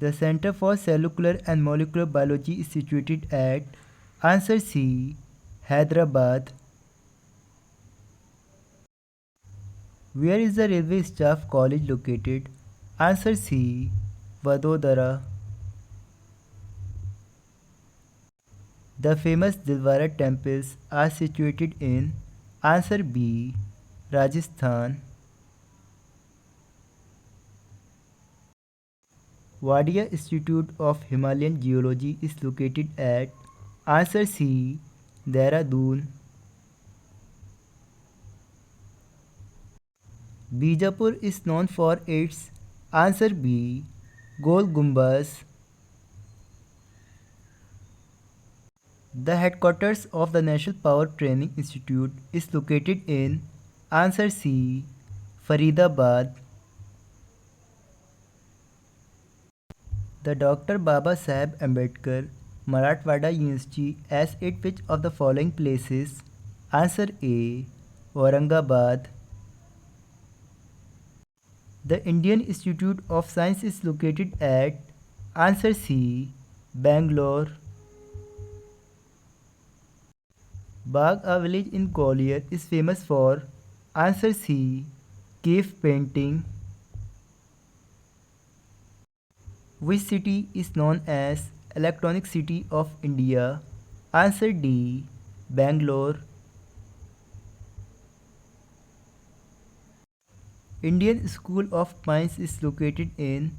The Center for Cellular and Molecular Biology is situated at answer C. Hyderabad. Where is the Railway Staff College located? Answer C. Vadodara. The famous Dilwara temples are situated in answer B. Rajasthan. Wadia Institute of Himalayan Geology is located at answer C. Dehradun. Bijapur is known for its answer B. Gol Gumbaz. The headquarters of the National Power Training Institute is located in answer C. Faridabad. The Dr. Baba Saheb Ambedkar Marathwada University as at which of the following places? Answer A. Aurangabad. The Indian Institute of Science is located at answer C. Bangalore. Bagh, a village in Gwalior, is famous for answer C. Cave painting. Which city is known as Electronic City of India? Answer D. Bangalore. Indian School of Mines is located in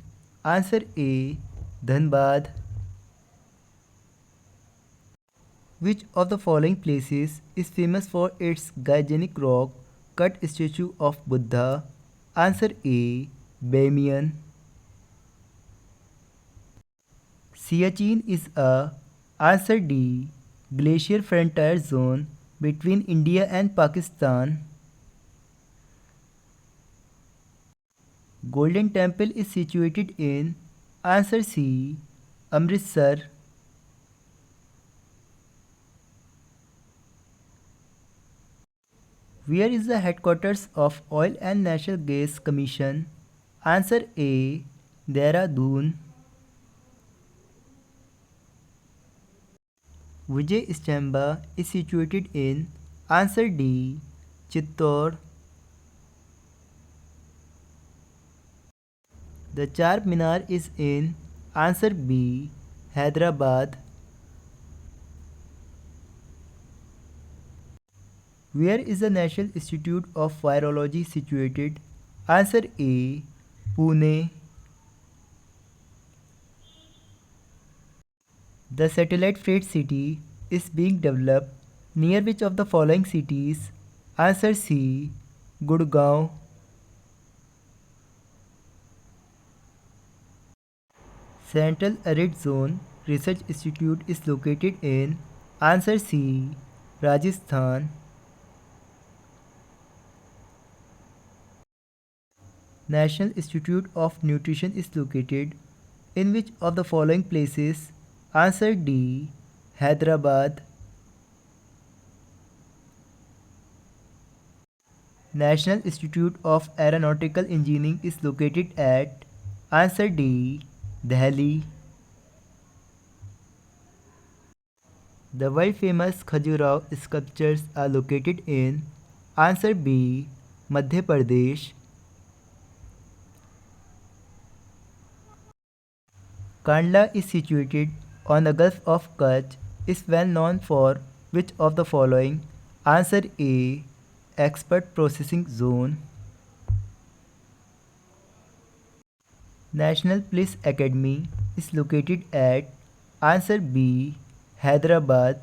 answer A. Dhanbad. Which of the following places is famous for its Gigantic rock cut statue of Buddha? Answer A. Bamiyan. Siachen is a answer D. Glacier frontier zone between India and Pakistan. Golden Temple is situated in answer C. Amritsar. Where is the headquarters of Oil and Natural Gas Commission? Answer A. Dehradun. Vijay Stamba is situated in answer D. Chittor. The Char Minar is in answer B. Hyderabad. Where is the National Institute of Virology situated? Answer A. Pune. The satellite freight city is being developed near which of the following cities? Answer C. Gurgaon. Central Arid Zone Research Institute is located in answer C. Rajasthan. National Institute of Nutrition is located in which of the following places? Answer D. Hyderabad. National Institute of Aeronautical Engineering is located at answer D. Delhi. The world famous Khajuraho sculptures are located in answer B. Madhya Pradesh. Kandla is situated on the Gulf of Kutch, is well known for which of the following? Answer A. Export Processing Zone. National Police Academy is located at answer B. Hyderabad.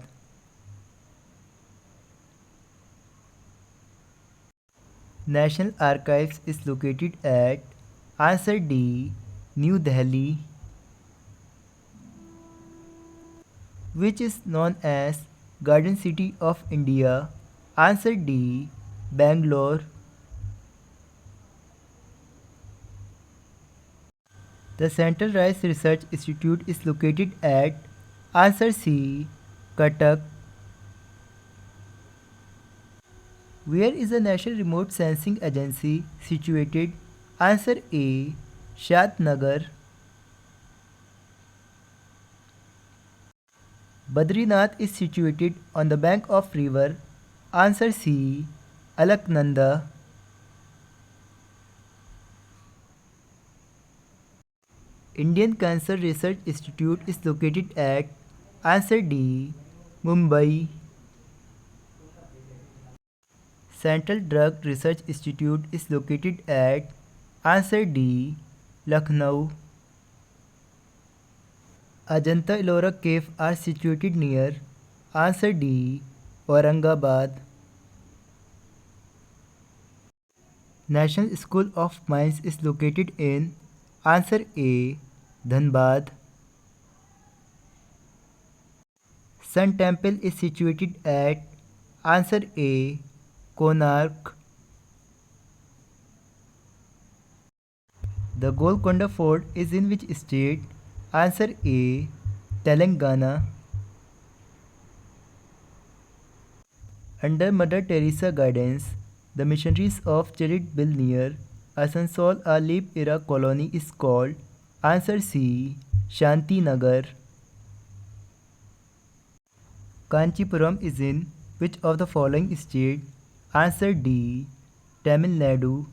National Archives is located at answer D. New Delhi. Which is known as Garden City of India? Answer D. Bangalore. The Central Rice Research Institute is located at answer C. Cuttack. Where is the National Remote Sensing Agency situated? Answer A. Shatnagar. Badrinath is situated on the bank of river. Answer C. Alaknanda. Indian Cancer Research Institute is located at. Answer D. Mumbai. Central Drug Research Institute is located at. Answer D. Lucknow. Ajanta Ellora Cave are situated near. Answer D. Aurangabad. National School of Mines is located in. Answer A. Dhanbad. Sun Temple is situated at. Answer A. Konark. The Golconda Fort is in which state? Answer A. Telangana. Under Mother Teresa guidance, the missionaries of Charity Bill near Asansol, a Lip era colony, is called. Answer C. Shanti Nagar. Kanchipuram is in which of the following state? Answer D. Tamil Nadu.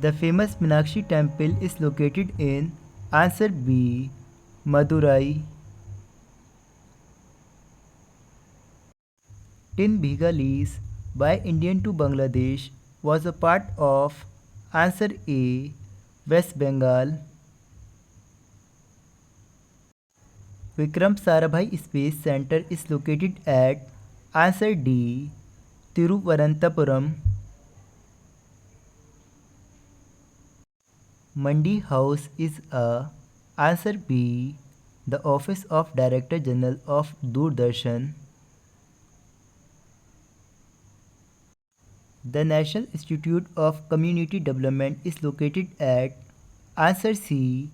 The famous Meenakshi temple is located in. Answer B. Madurai. Tin Bhiga lease by Indian to Bangladesh was a part of. Answer A. West Bengal. Vikram Sarabhai Space Center is located at. Answer D. Tiruvananthapuram. Mandi House is a. Answer B. The Office of Director General of Doordarshan. The National Institute of Community Development is located at. Answer C.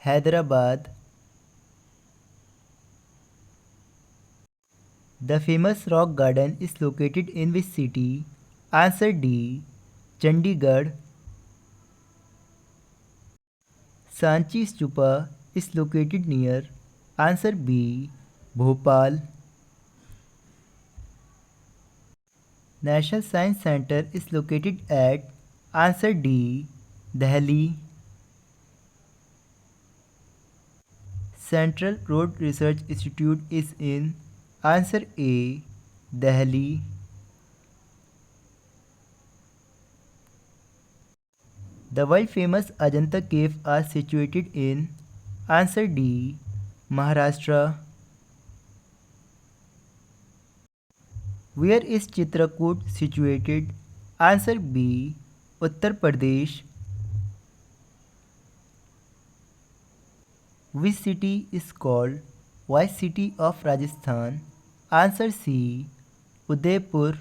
Hyderabad. The famous rock garden is located in which city? Answer D. Chandigarh. Sanchi Stupa is located near. Answer B. Bhopal. National Science Center is located at. Answer D. Delhi. Central Road Research Institute is in. Answer A. Delhi. The world famous Ajanta cave are situated in. Answer D. Maharashtra. Where is Chitrakoot situated? Answer B. Uttar Pradesh. Which city is called White City of Rajasthan? Answer C. Udaipur.